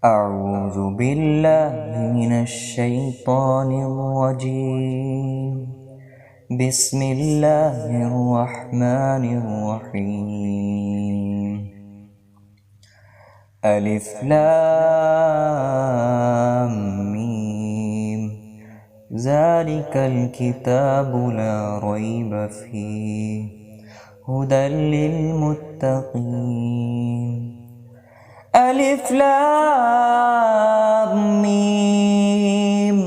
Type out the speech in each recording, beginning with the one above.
أعوذ بالله من الشيطان الرجيم. بسم الله الرحمن الرحيم. ألف لام ميم. ذلك الكتاب لا ريب فيه هدى للمتقين. ألف لام ميم.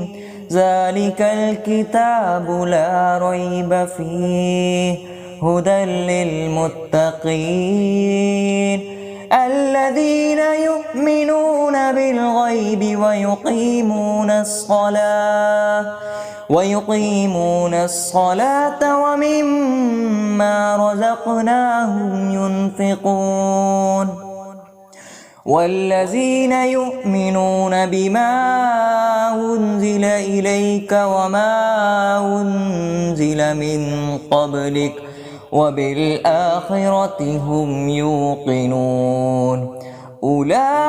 ذلك الكتاب لا ريب فيه هدى للمتقين الذين يؤمنون بالغيب ويقيمون الصلاة ومما رزقناهم ينفقون والذين يؤمنون بما أنزل إليك وما أنزل من قبلك وبالآخرة هم يوقنون أولئك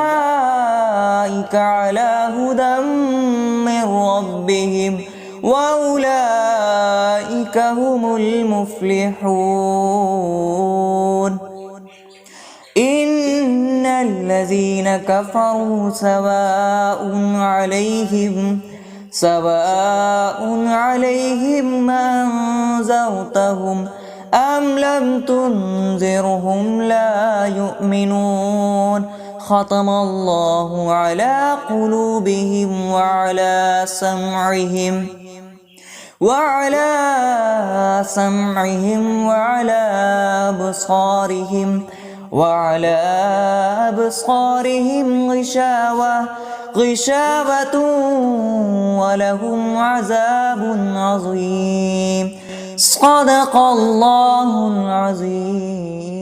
على هدى من ربهم وأولئك هم المفلحون. إن الذين كفروا سواء عليهم أنذرتهم أم لم تنذرهم لا يؤمنون. ختم الله على قلوبهم وعلى سمعهم وعلى أبصارهم غشاوة ولهم عذاب عظيم. صدق الله العظيم.